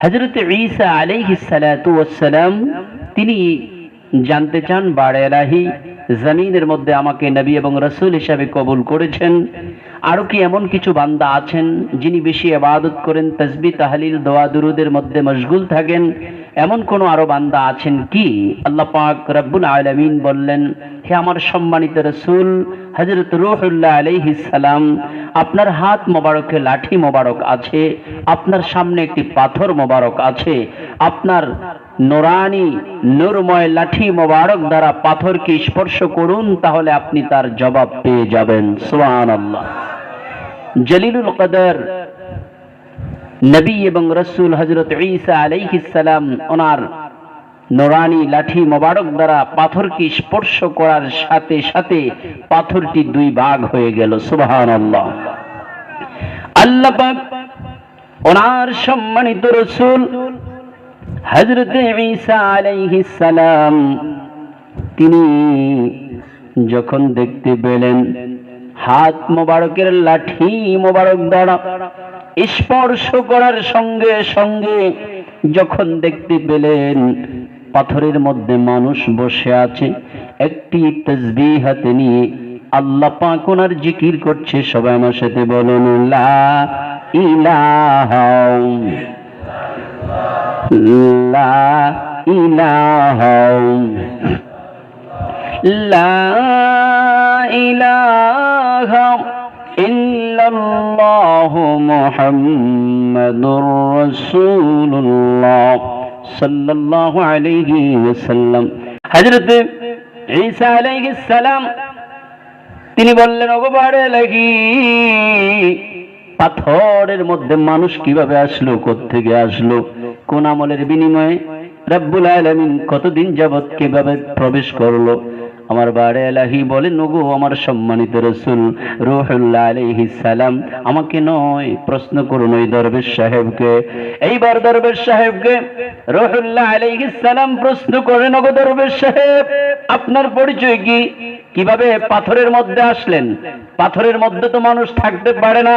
হযরত ঈসা আলাইহিস সালাতু ওয়াস সালাম তিনি জানতে চান বারে ইলাহি জমিনের মধ্যে আমাকে নবী এবং রাসূল হিসেবে কবুল করেছেন। আরো কি এমন কিছু বান্দা আছেন যিনি বেশি ইবাদত করেন, তাসবিহ তাহলিল দোয়া দুরুদের মধ্যে মশগুল থাকেন? এমন কোন আরো বান্দা আছেন কি? আল্লাহ পাক রব্বুল আলামিন বললেন, হে আমার সম্মানিত রাসূল হযরত রূহুল্লাহ আলাইহিস সালাম, আপনার হাত মোবারকে লাঠি মোবারক আছে, আপনার সামনে একটি পাথর মোবারক আছে, আপনার নোরানি নূরময় লাঠি মোবারক দ্বারা পাথরকে স্পর্শ করুন, তাহলে আপনি তার জবাব পেয়ে যাবেন। সুবহানাল্লাহ। জলিলুল কদর নবী এবং রাসূল হযরত ঈসা আলাইহিস সালাম ওনার নোরানি লাঠি মোবারক দ্বারা পাথরকে স্পর্শ করার সাথে সাথে পাথরটি দুই ভাগ হয়ে গেল। সুবহানাল্লাহ। আল্লাহ পাক ওনার সম্মানিত রাসূল হযরত ঈসা আলাইহিস সালাম তিনি যখন দেখতে পেলেন হাত মোবারকের লাঠি মোবারক দ্বারা স্পর্শ করার সঙ্গে সঙ্গে যখন দেখতে পেলেন পাথরের মধ্যে মানুষ বসে আছে, একটি তাসবিহ হাতে নিয়ে আল্লাহ পাক ওনার জিকির করছে। সবাই আমার সাথে বলুন, লা ইলাহা লা ইলাহা লা ইলাহা ইল্লাল্লাহু মুহাম্মাদুর রাসূলুল্লাহ সাল্লাল্লাহু আলাইহি ওয়াসাল্লাম। হযরত ঈসা আলাইহিস সালাম তিনি বললেন, ওগো বারে লাগি, পাথরের মধ্যে মানুষ কিভাবে আসলো, কোত্থেকে আসলো, কোন আমলের বিনিময়ে রব্বুল আলামিন কতদিন যাবত কিভাবে প্রবেশ করলো? আমার বারে ইলাহি বলেন, ওগো আমার সম্মানিত রাসূল রূহুল্লাহ আলাইহিস সালাম, আমাকে নয়, প্রশ্ন করুন ওই দরবেশ সাহেবকে। এইবার দরবেশ সাহেবকে রূহুল্লাহ আলাইহিস সালাম প্রশ্ন করেন, ওগো দরবেশ সাহেব, আপনার পরিচয় কি? কিভাবে পাথরের মধ্যে আসলেন? পাথরের মধ্যে তো মানুষ থাকতে পারে না।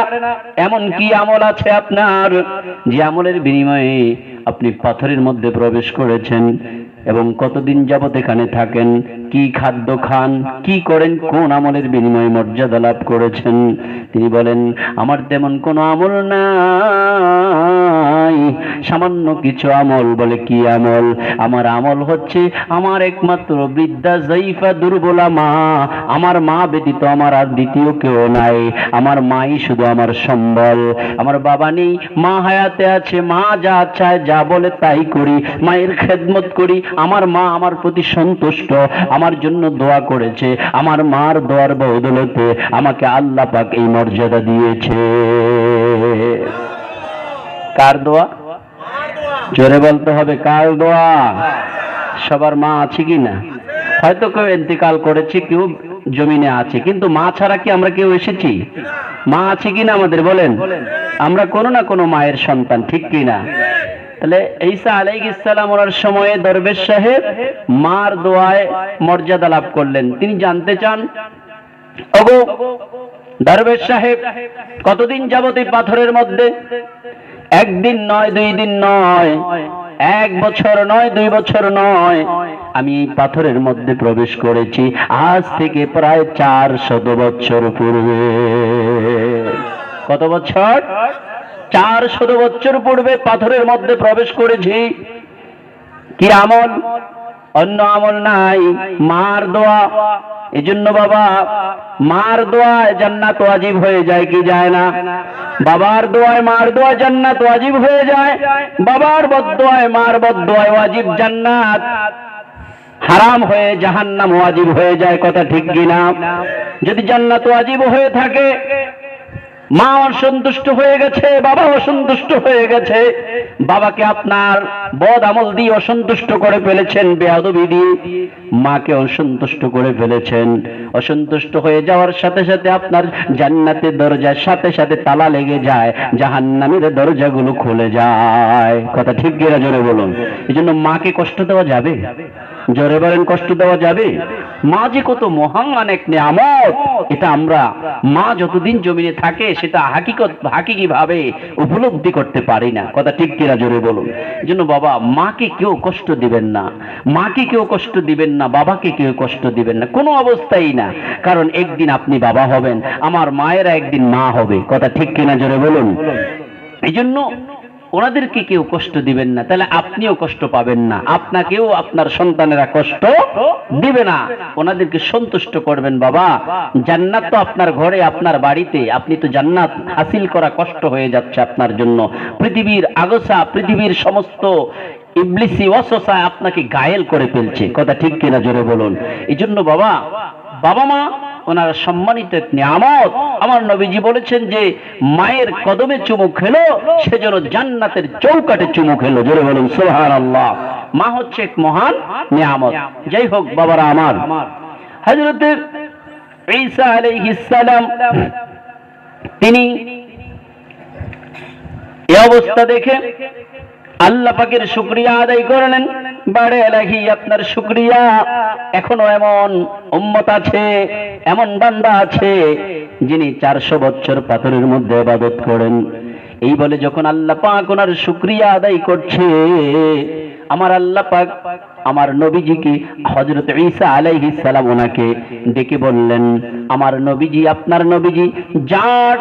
এমন কি আমল আছে আপনার যে আমলের বিনিময়ে আপনি পাথরের মধ্যে প্রবেশ করেছেন? এবং কতদিন যাবত এখানে থাকেন? কি খাদ্য খান? কি করেন? কোন আমলের বিনিময়ে মর্যাদা লাভ করেছেন? তিনি বলেন, আমার তেমন কোনো আমল নাই, সামান্য কিছু আমল। বলে, কি আমল? আমার আমল হচ্ছে আমার একমাত্র বৃদ্ধা জাইফা দুর্বলা মা, আমার মা ব্যতীত আমার আর দ্বিতীয় কেউ নাই, আমার মাই শুধু আমার সম্বল। আমার বাবা নেই, মা হায়াতে আছে, মা যা চায় যা বলে তাই করি, মায়ের খেদমত করি। আমার মা আমার প্রতি সন্তুষ্ট, আমার জন্য দোয়া করেছে, আমার মার দোয়ার বদৌলতে আমাকে আল্লাহ পাক এই মর্যাদা দিয়েছে। কার দোয়া? জোরে বলতে হবে, কার দোয়া? সবার মা আছে কি না? হয়তো কেউ ইন্তেকাল করেছে, কেউ জমিনে আছে, কিন্তু মা ছাড়া কি আমরা কেউ এসেছি? মা আছে কিনা আমাদের বলেন? আমরা কোনো না কোনো মায়ের সন্তান, ঠিক কিনা? তাহলে ঈসা আলাইহিস সালাম ওনার সময়ে দরবেশ সাহেব মার দোয়ায় মর্যাদা লাভ করলেন। তিনি জানতে চান, ওগো দরবেশ সাহেব, কতদিন যাবত এই পাথরের মধ্যে? একদিন নয়, 2 দিন নয়, 1 বছর নয়, 2 বছর নয়, আমি এই পাথরের মধ্যে প্রবেশ করেছি আজ থেকে প্রায় 400 বছর পূর্বে। কত বছর? 400 বছর পূর্বে পাথরের মধ্যে প্রবেশ করেছি। কি আমল? অন্য আমল নাই, মার দোয়া। এজন্য বাবা, মার দোয়ায় জান্নাত ওয়াজিব হয়ে যায় কি যায় না? বাবার দোয়ায় মার দোয়ায় জান্নাত ওয়াজিব হয়ে যায়, বাবার বদদোয়ায় মার বদদোয়ায় ওয়াজিব জান্নাত, হারাম হয়ে জাহান্নাম ওয়াজিব হয়ে যায়। কথা ঠিক কিনা? যদি জান্নাত ওয়াজিব হয়ে থাকে, মা অসন্তুষ্ট হয়ে গেছে, বাবা অসন্তুষ্ট হয়ে গেছে, বাবাকে আপনার বদ আমল দিয়ে অসন্তুষ্ট করে ফেলেছেন, বেয়াদবি দিয়ে মাকে অসন্তুষ্ট করে ফেলেছেন। অসন্তুষ্ট হয়ে যাওয়ার সাথে সাথে আপনার জান্নাতের দরজার সাথে সাথে তালা লেগে যায়, জাহান্নামের দরজাগুলো খুলে যায়। কথা ঠিক কিনা? জোরে বলুন। এই জন্য মাকে কষ্ট দেওয়া যাবে? জোরে বলেন, কষ্ট দেওয়া যাবে? মা যে কত মহান এক নিয়ামত, এটা আমরা মা যতদিন জমিনে থাকে সেটা হাকিকি ভাবে উপলব্ধি করতে পারি না। কথা ঠিক কিনা? জোরে বলুন। জন্য বাবা, মাকে কেউ কষ্ট দিবেন না, মাকে কেউ কষ্ট দিবেন না, বাবাকে কেউ কষ্ট দিবেন না, কোনো অবস্থায় না। কারণ একদিন আপনি বাবা হবেন, আমার মায়েরা একদিন মা হবে। কথা ঠিক কিনা? জোরে বলুন। এই জন্য ওনাদেরকে কেউ কষ্ট দিবেন না, তাহলে আপনিও কষ্ট পাবেন না, আপনাকেও আপনার সন্তানেরা কষ্ট দিবে না। ওনাদেরকে সন্তুষ্ট করবেন। বাবা, জান্নাত তো আপনার ঘরে, আপনার বাড়িতে, আপনি তো জান্নাত হাসিল করা কষ্ট হয়ে যাচ্ছে আপনার জন্য। পৃথিবীর আগসা, পৃথিবীর সমস্ত ইবলিসি ওয়াসওয়াসা আপনাকে ঘায়েল করে ফেলছে। কথা ঠিক কিনা? জোরে বলুন। এই জন্য বাবা, বাবা মা ওনার সম্মানিত এক নিয়ামত। আমার নবীজি বলেছেন যে মায়ের কদমে চুমু খেলো সেজন্য জান্নাতের চৌকাঠে চুমু খেলো। জোরে বলুন সুবহানাল্লাহ। মা হচ্ছে এক মহান নিয়ামত। যাই হোক বাবারা আমার, হযরত ঈসা আলাইহিস সালাম তিনি এই অবস্থা দেখে আল্লাহ পাকের শুকরিয়া আদায় করলেন। বারে এলাহি, আপনার শুকরিয়া। এখনো এমন উম্মত আছে, এমন বান্দা আছে যিনি 400 বছর পাথরের মধ্যে ইবাদত করেন। এই বলে যখন আল্লাহ পাক ওনার শুকরিয়া আদায় করছে, আমার আল্লাহ পাক আমার নবীজিকে, হযরত ঈসা আলাইহিস সালাম ওনাকে ডেকে বললেন, আমার নবীজি, আপনার নবীজি, যার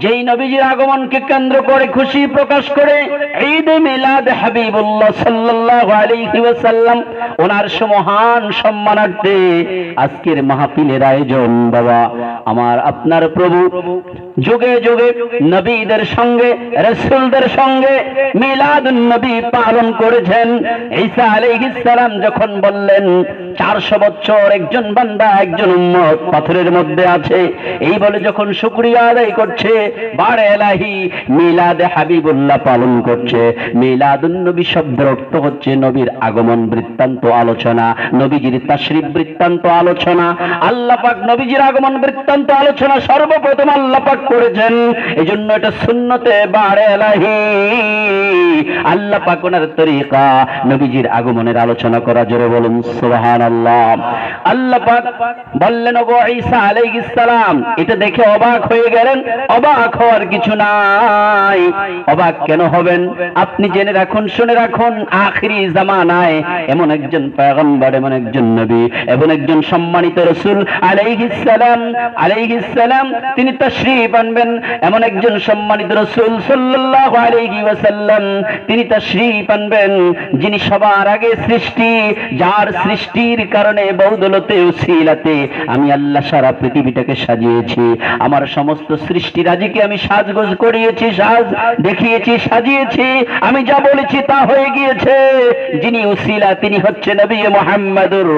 যেই নবীজির আগমনকে কেন্দ্র করে খুশি প্রকাশ করে ঈদ মিলাদ হাবিবুল্লাহ সাল্লাল্লাহু আলাইহি ওয়াসাল্লাম ওনার মহান সম্মানার্থে আজকের মাহফিলের আয়োজন। বাবা আমার, আপনার প্রভু যুগে যুগে নবীদের সঙ্গে, রাসূলদের সঙ্গে মিলাদুন নবী পালন করেছেন। ঈসা আলাইহিস সালাম যখন বললেন 400 বছর একজন বান্দা, একজন উম্মত পাথরের মধ্যে আছে, এই বলে যখন শুকরিয়া আদায় করছে, বারে এলাহি মিলাদ হাবিবুল্লাহ পালন করছে। মিলাদুন নবী শব্দের অর্থ হচ্ছে নবীর আগমন বৃত্তান্ত আলোচনা, নবীজির তাশরীফ বৃত্তান্ত আলোচনা। আল্লাহ পাক নবীজির আগমন বৃত্তান্ত আলোচনা সর্বপ্রথম আল্লাহ পাক করেছেন। এজন্য এটা সুন্নতে বারে এলাহি আল্লাহ পাক ওনার তরিকা নবীজির আগমনের আলোচনা করা। জোরে বলুন সুবহানাল্লাহ। আল্লাহ পাক বললেন, ও ঈসা আলাইহিস সালাম, এটা দেখে অবাক হয়ে গেলেন। অবাক হওয়ার কিছু নাই। অবাক কেন হবেন? আপনি জেনে রাখুন, শুনে রাখুন, আখিরি জামানায় এমন একজন পয়গম্বর, এমন একজন নবী, এমন একজন সম্মানিত রাসূল আলাইহিস সালাম তিনি তাশরীফ আনবেন। এমন একজন সম্মানিত রাসূল সাল্লাল্লাহু আলাইহি ওয়াসাল্লাম তিনি তাশরীফ আনবেন, যিনি সবার আগে সৃষ্টি, যার সৃষ্টির কারণে বদৌলতে উসিলাতে আমি আল্লাহ সারা পৃথিবীটাকে সাজিয়েছি। আমার সমস্ত সৃষ্টি রাজিকে আমি সাজগোজ করিয়েছি, সাজ দেখিয়েছি, সাজিয়েছি। আমি যা বলেছি তা হয়ে গিয়েছে। যিনি উসিলা তিনি হচ্ছে নবী মুহাম্মদুর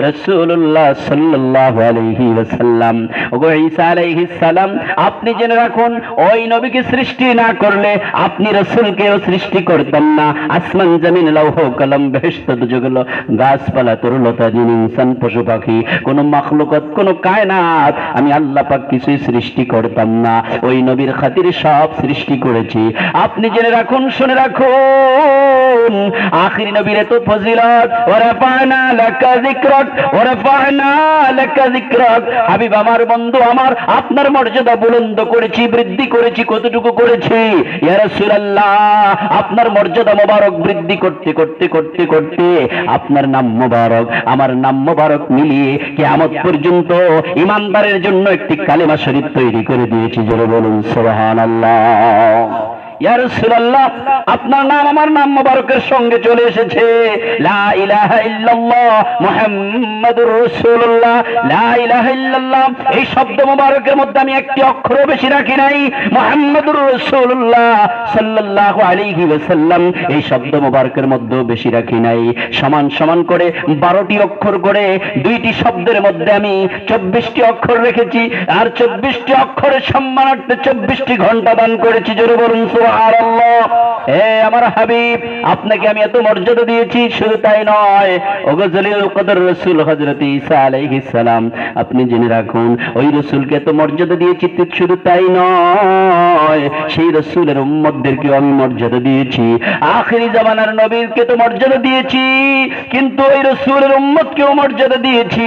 রাসূলুল্লাহ সাল্লাল্লাহু আলাইহি ওয়াসাল্লাম। ওগো ঈসা আলাইহিস সালাম, আপনি জেনে রাখুন, ওই নবীকে সৃষ্টি না করলে আপনি রাসূলকেও সৃষ্টি করতেন না। আসমান জমিন লৌহ কলম বেহেশত দুজগুলো গাছপালা তরুলতা জিন ইনসান পশু পাখি কোন মাখলুকাত কোন কায়নাত আমি আল্লাহ পাক কিছুই সৃষ্টি করতাম না। ওই নবীর খাতিরে সব সৃষ্টি করেছি। আপনি জেনে রাখুন, শুনে রাখুন, আখিরি নবীর এত ফজিলত। ওয়ারাফানা লাকা যিকরাক, ওয়ারাফানা লাকা যিকরাক। হাবিব আমার, বন্ধু আমার, আপনার মর্যাদা বুলন্দ করেছি, বৃদ্ধি করেছি। কতটুকু করেছি? ইয়া রাসূলুল্লাহ, আপনার মর্যাদা মোবারক বৃদ্ধি করতে করতে করতে করতে আপনার নাম মোবারক, আমার নাম মোবারক মিলিয়ে কিয়ামত পর্যন্ত ইমানদারের জন্য একটি কালেমা শরীফ তৈরি করে দিয়েছি। জোরে বলুন সুবহানাল্লাহ। ইয়া রাসূলুল্লাহ, আপনার নাম আমার নাম মোবারকের সঙ্গে চলে এসেছে। লা ইলাহা ইল্লাল্লাহ মুহাম্মাদুর রাসূলুল্লাহ। লা ইলাহা ইল্লাল্লাহ এই শব্দ মোবারকের মধ্যে আমি একটি অক্ষরও বেশি রাখি নাই। মুহাম্মাদুর রাসূলুল্লাহ সাল্লাল্লাহু আলাইহি ওয়াসাল্লাম এই শব্দ মোবারকের মধ্যেও বেশি রাখি নাই। সমান সমান করে 12টি অক্ষর করে দুইটি শব্দের মধ্যে আমি 24টি অক্ষর রেখেছি। আর 24টি অক্ষরের সম্মানার্থে 24টি ঘন্টা দান করেছি। জোরে বলুন সুবহানাল্লাহ। সুবহানাল্লাহ। হে আমার হাবিব, আপনাকে আমি এত মর্যাদা দিয়েছি, শুধু তাই নয়, ওগো জলিলুল কদর রাসূল হযরত ঈসা আলাইহিস সালাম, আপনি জেনে রাখুন ওই রাসূলকে এত মর্যাদা দিয়েছি, শুধু তাই নয়, সেই রাসূলের উম্মতদেরকে আমি মর্যাদা দিয়েছি, আখিরি জামানার নবীকে তো মর্যাদা দিয়েছি, কিন্তু ওই রাসূলের উম্মতকেও মর্যাদা দিয়েছি।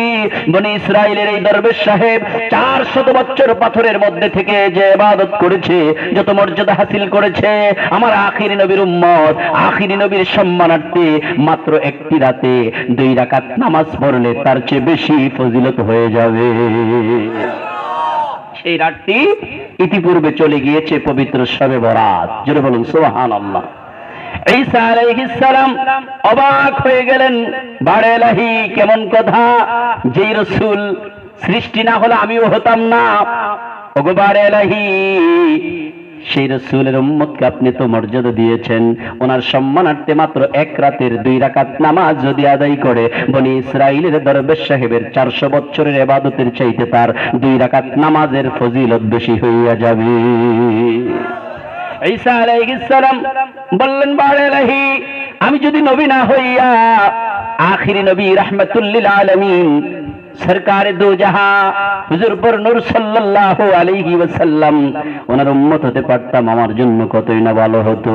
বনি ইসরাইলের এই দরবেশ সাহেব 400 বছর পাথরের মধ্যে থেকে যে ইবাদত করেছে, যত মর্যাদা হাসিল করেছে, আমার আখিরি নবীর উম্মত আখিরি নবীর সম্মানার্থে মাত্র একটি রাতে 2 রাকাত নামাজ পড়লে তার চেয়ে বেশি ফজিলত হয়ে যাবে। সেই রাতটি ইতিপূর্বে চলে গিয়েছে পবিত্র শবে বরাত। জোরে বলুন সুবহানাল্লাহ। ঈসা আলাইহিস সালাম অবাক হয়ে গেলেন, বাড়ে এলাহি, কেমন কথা, যেই রাসূল সৃষ্টি না হলে আমিও হতাম না। ওগো বাড়ে এলাহি, সেই রাসূলের উম্মতকে আপনি তো মর্যাদা দিয়েছেন, ওনার সম্মানার্থে মাত্র এক রাতের 2 রাকাত নামাজ যদি আদায় করে, বনি ইসরাইলের দরবেশ সাহেবের 400 বছরের ইবাদতের চাইতে তার 2 রাকাত নামাজের ফজিলত বেশি হইয়া যাবে। ঈসা আলাইহিস সালাম বললেন, বাড়ে এলাহি, আমি যদি নবী না হইয়া আখিরি নবী রাহমাতুল লিল আলামিন সরকারে দো জাহাঁ হুজুর পর নূর সাল্লাল্লাহু আলাইহি ওয়াসাল্লাম ওনার উম্মত হতে পারতাম, আমার জন্য কতই না ভালো হতো।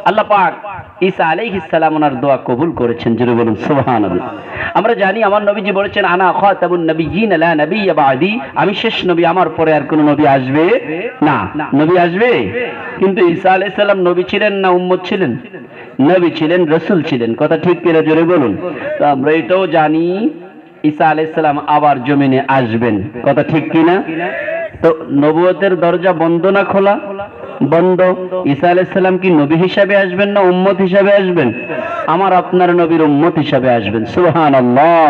আল্লাহ পাক ঈসা আলাইহিস সালাম ওনার দোয়া কবুল করেছেন। জোরে বলুন সুবহানাল্লাহ। আমরা জানি আমার নবীজি বলেছেন, আনা খাতামুন নবিয়্যিন লা নাবিয়্যা বা'দি, আমি শেষ নবী, আমার পরে আর কোন নবী আসবে না। নবী আসবে, কিন্তু ঈসা আলাইহিস সালাম নবী ছিলেন না উম্মত ছিলেন? নবী ছিলেন, রাসূল ছিলেন। কথা ঠিক কিনা জোরে বলুন। তো আমরা এটাও জানি ঈসা আলাইহিস সালাম আবার জমিনে আসবেন। কথা ঠিক কিনা? তো নবুয়তের দরজা বন্ধ না খোলা? বন্ধ। ঈসা আলাইহিস সালাম কি নবী হিসাবে আসবেন না উম্মত হিসাবে আসবেন? আমার আপনার নবীর উম্মত হিসাবে আসবেন। সুবহানাল্লাহ।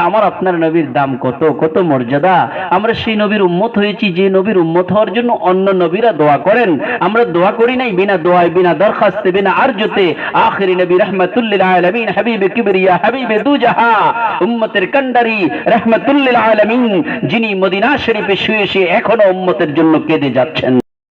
আমার আপনার নবীর দাম কত, কত মর্যাদা। আমরা সেই নবীর উম্মত হয়েছি, যে নবীর উম্মত হওয়ার জন্য অন্য নবীরা দোয়া করেন, আমরা দোয়া করি নাই বিনা দোয়ায়, বিনা দরখাস্তে, বিনা আরজতে। আখিরি নবী রাহমাতুল লিল আলামিন, হাবিবে কিবরিয়া, হাবিবে দুজাহা, উম্মতের কান্ডারি রাহমাতুল লিল আলামিন, যিনি মদিনা শরীফে শুয়ে শুয়ে এখনো উম্মতের জন্য কেঁদে যাচ্ছেন।